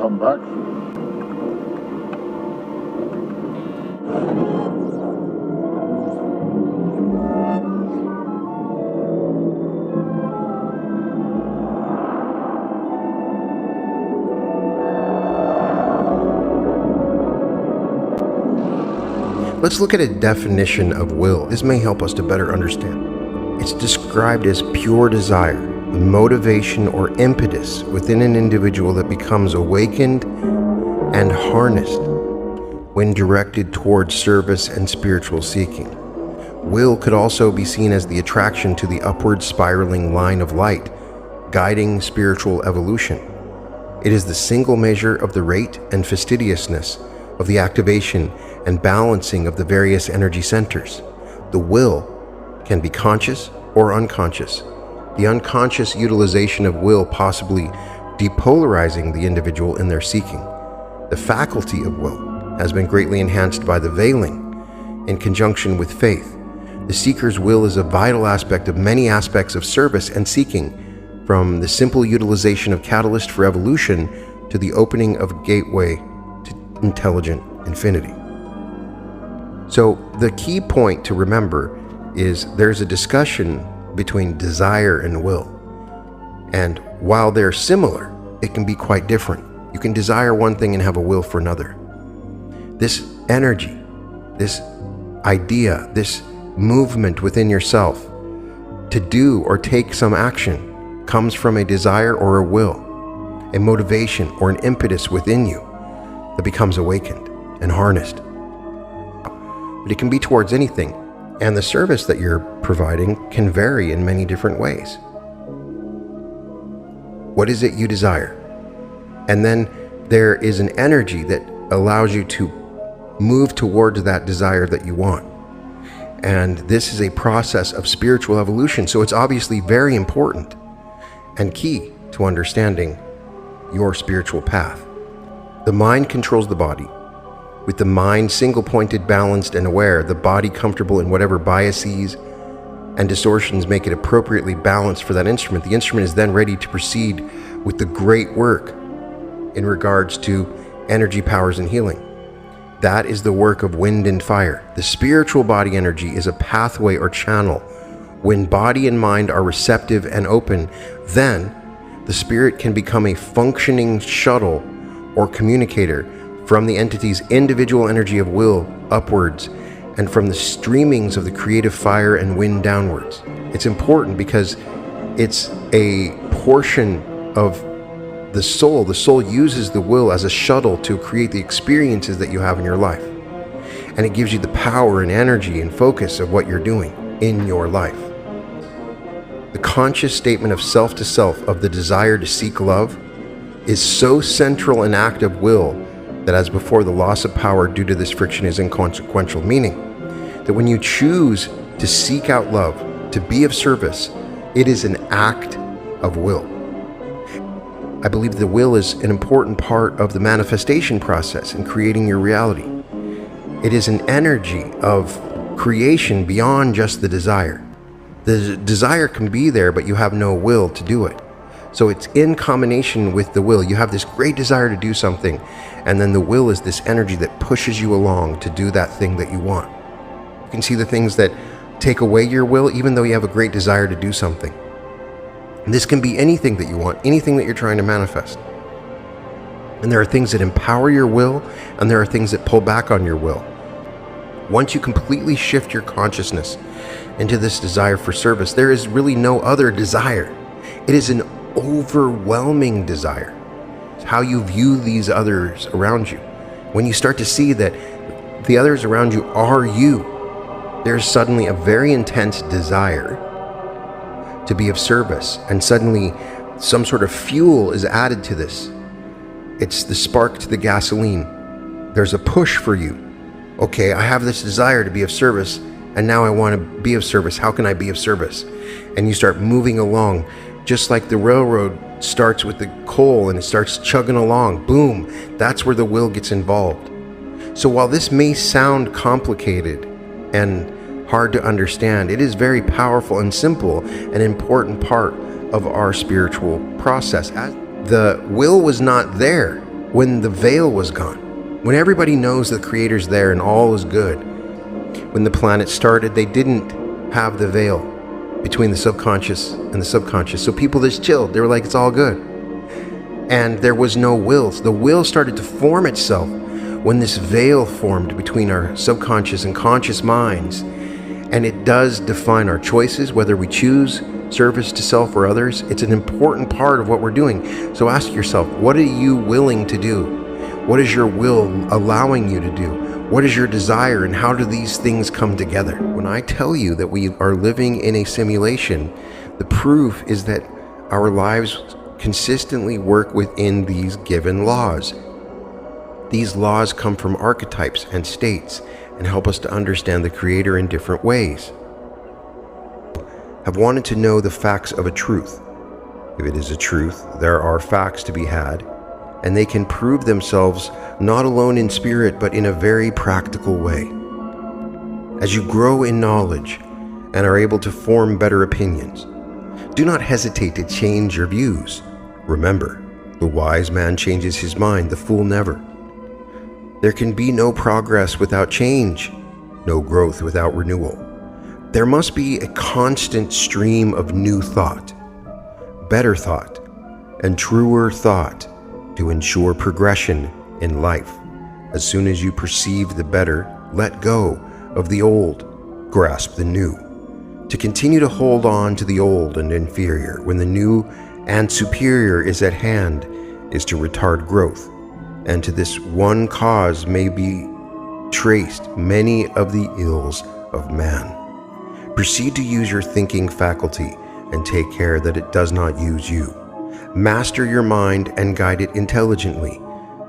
come back. Let's look at a definition of will. This may help us to better understand. It's described as pure desire, the motivation or impetus within an individual that becomes awakened and harnessed when directed towards service and spiritual seeking. Will could also be seen as the attraction to the upward spiraling line of light, guiding spiritual evolution. It is the single measure of the rate and fastidiousness of the activation and balancing of the various energy centers. The will can be conscious or unconscious. The unconscious utilization of will possibly depolarizing the individual in their seeking. The faculty of will has been greatly enhanced by the veiling in conjunction with faith. The seeker's will is a vital aspect of many aspects of service and seeking, from the simple utilization of catalyst for evolution to the opening of a gateway to intelligent infinity. So the key point to remember is there's a discussion between desire and will. And while they're similar, it can be quite different. You can desire one thing and have a will for another. This energy, this idea, this movement within yourself to do or take some action comes from a desire or a will, a motivation or an impetus within you that becomes awakened and harnessed. But it can be towards anything, and the service that you're providing can vary in many different ways. What is it you desire? And then there is an energy that allows you to move towards that desire that you want. And this is a process of spiritual evolution, so it's obviously very important and key to understanding your spiritual path. The mind controls the body. With the mind single-pointed, balanced, and aware, the body comfortable in whatever biases and distortions make it appropriately balanced for that instrument, the instrument is then ready to proceed with the great work in regards to energy, powers, and healing. That is the work of wind and fire. The spiritual body energy is a pathway or channel. When body and mind are receptive and open, then the spirit can become a functioning shuttle or communicator from the entity's individual energy of will upwards and from the streamings of the creative fire and wind downwards. It's important because it's a portion of the soul. The soul uses the will as a shuttle to create the experiences that you have in your life. And it gives you the power and energy and focus of what you're doing in your life. The conscious statement of self to self of the desire to seek love is so central an act of will that, as before, the loss of power due to this friction is inconsequential, meaning that when you choose to seek out love, to be of service, it is an act of will. I believe the will is an important part of the manifestation process in creating your reality. It is an energy of creation beyond just the desire. The desire can be there, but you have no will to do it. So it's in combination with the will. You have this great desire to do something, and then the will is this energy that pushes you along to do that thing that you want. You can see the things that take away your will, even though you have a great desire to do something. And this can be anything that you want, anything that you're trying to manifest. And there are things that empower your will, and there are things that pull back on your will. Once you completely shift your consciousness into this desire for service, there is really no other desire. It is an overwhelming desire. It's how you view these others around you. When you start to see that the others around you are you, there's suddenly a very intense desire to be of service, and suddenly some sort of fuel is added to this. It's the spark to the gasoline. There's a push for you. Okay, I have this desire to be of service, and now I want to be of service. How can I be of service? And you start moving along, just like the railroad starts with the coal and it starts chugging along. Boom, that's where the will gets involved. So while this may sound complicated and hard to understand, it is very powerful and simple, an important part of our spiritual process. The will was not there when the veil was gone, when everybody knows the Creator's there and all is good. When the planet started, they didn't have the veil between the subconscious and the subconscious. So people just chilled. They were like, it's all good. And there was no will. So the will started to form itself when this veil formed between our subconscious and conscious minds. And it does define our choices, whether we choose service to self or others. It's an important part of what we're doing. So ask yourself, what are you willing to do? What is your will allowing you to do? What is your desire, and how do these things come together? When I tell you that we are living in a simulation, the proof is that our lives consistently work within these given laws. These laws come from archetypes and states and help us to understand the Creator in different ways. Have wanted to know the facts of a truth. If it is a truth, there are facts to be had, and they can prove themselves not alone in spirit, but in a very practical way. As you grow in knowledge and are able to form better opinions, do not hesitate to change your views. Remember, the wise man changes his mind, the fool never. There can be no progress without change, no growth without renewal. There must be a constant stream of new thought, better thought, and truer thought to ensure progression in life. As soon as you perceive the better, let go of the old, grasp the new. To continue to hold on to the old and inferior when the new and superior is at hand is to retard growth, and to this one cause may be traced many of the ills of man. Proceed to use your thinking faculty and take care that it does not use you. Master your mind and guide it intelligently.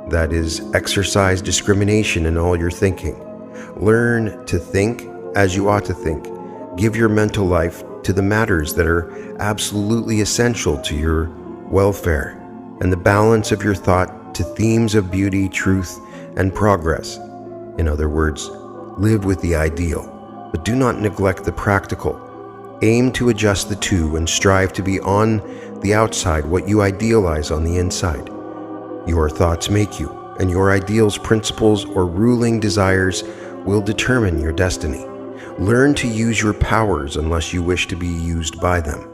That is, exercise discrimination in all your thinking. Learn to think as you ought to think. Give your mental life to the matters that are absolutely essential to your welfare, and the balance of your thought to themes of beauty, truth, and progress. In other words, live with the ideal, but do not neglect the practical. Aim to adjust the two and strive to be on the outside what you idealize on the inside. Your thoughts make you, and your ideals, principles, or ruling desires will determine your destiny. Learn to use your powers unless you wish to be used by them.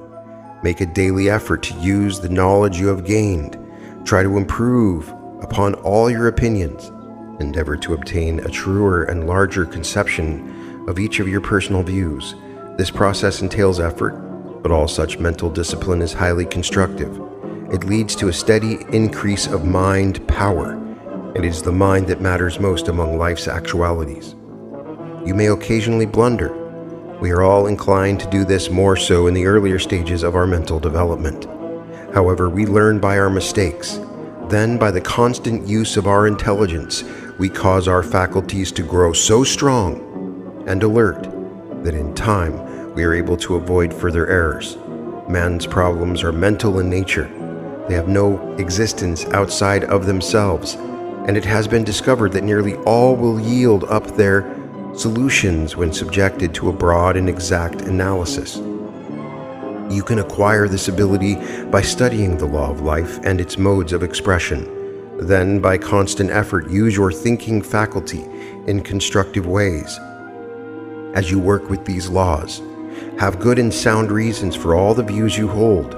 Make a daily effort to use the knowledge you have gained. Try to improve upon all your opinions. Endeavor to obtain a truer and larger conception of each of your personal views. This process entails effort, but all such mental discipline is highly constructive. It leads to a steady increase of mind power. It is the mind that matters most among life's actualities. You may occasionally blunder. We are all inclined to do this more so in the earlier stages of our mental development. However, we learn by our mistakes. Then, by the constant use of our intelligence, we cause our faculties to grow so strong and alert that in time we are able to avoid further errors. Man's problems are mental in nature. They have no existence outside of themselves, and it has been discovered that nearly all will yield up their solutions when subjected to a broad and exact analysis. You can acquire this ability by studying the law of life and its modes of expression. Then, by constant effort, use your thinking faculty in constructive ways. As you work with these laws, have good and sound reasons for all the views you hold.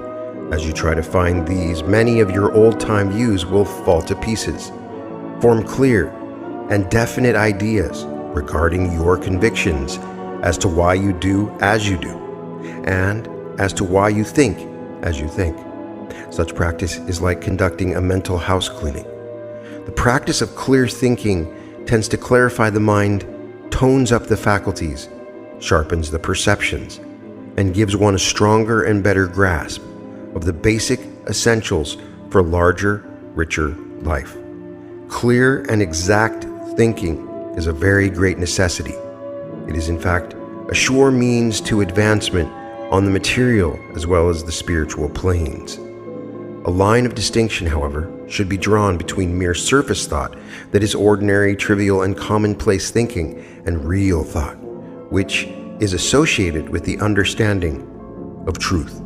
As you try to find these, many of your old-time views will fall to pieces. Form clear and definite ideas regarding your convictions as to why you do as you do, and as to why you think as you think. Such practice is like conducting a mental house cleaning. The practice of clear thinking tends to clarify the mind, tones up the faculties, sharpens the perceptions, and gives one a stronger and better grasp of the basic essentials for larger, richer life. Clear and exact thinking is a very great necessity. It is in fact a sure means to advancement on the material as well as the spiritual planes. A line of distinction, however, should be drawn between mere surface thought, that is ordinary, trivial, and commonplace thinking, and real thought, which is associated with the understanding of truth.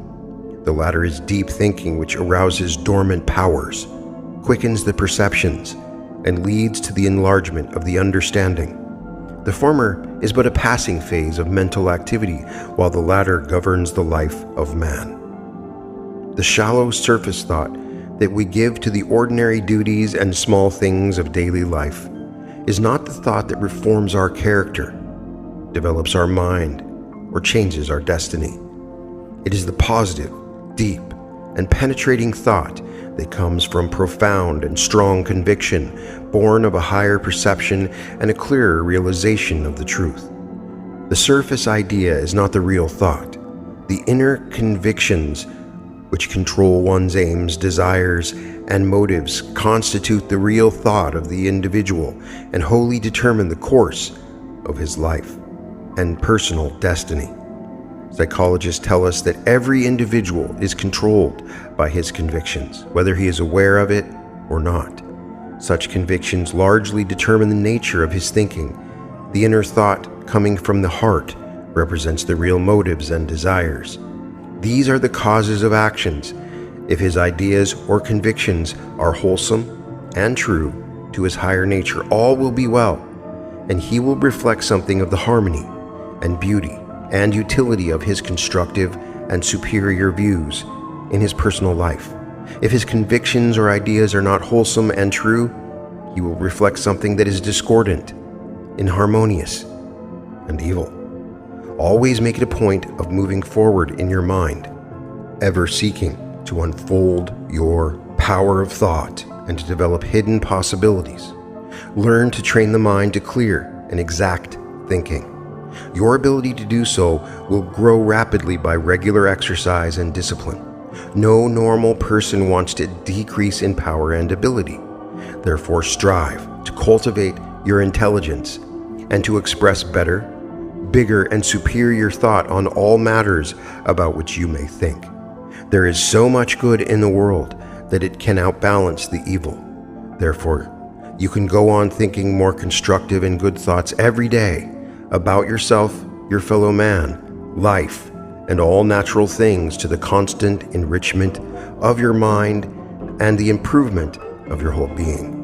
The latter is deep thinking which arouses dormant powers. quickens the perceptions and leads to the enlargement of the understanding. The former is but a passing phase of mental activity, while the latter governs the life of man. The shallow surface thought that we give to the ordinary duties and small things of daily life is not the thought that reforms our character, develops our mind, or changes our destiny. It is the positive, deep, and penetrating thought that comes from profound and strong conviction, born of a higher perception and a clearer realization of the truth. The surface idea is not the real thought. The inner convictions which control one's aims, desires, and motives constitute the real thought of the individual and wholly determine the course of his life and personal destiny. Psychologists tell us that every individual is controlled by his convictions, whether he is aware of it or not. Such convictions largely determine the nature of his thinking. The inner thought coming from the heart represents the real motives and desires. These are the causes of actions. If his ideas or convictions are wholesome and true to his higher nature, all will be well, and he will reflect something of the harmony and beauty and utility of his constructive and superior views in his personal life. If his convictions or ideas are not wholesome and true, he will reflect something that is discordant, inharmonious, and evil. Always make it a point of moving forward in your mind, ever seeking to unfold your power of thought and to develop hidden possibilities. Learn to train the mind to clear and exact thinking. Your ability to do so will grow rapidly by regular exercise and discipline. No normal person wants to decrease in power and ability. Therefore, strive to cultivate your intelligence and to express better, bigger, and superior thought on all matters about which you may think. There is so much good in the world that it can outbalance the evil. Therefore, you can go on thinking more constructive and good thoughts every day about yourself, your fellow man, life, and all natural things, to the constant enrichment of your mind and the improvement of your whole being.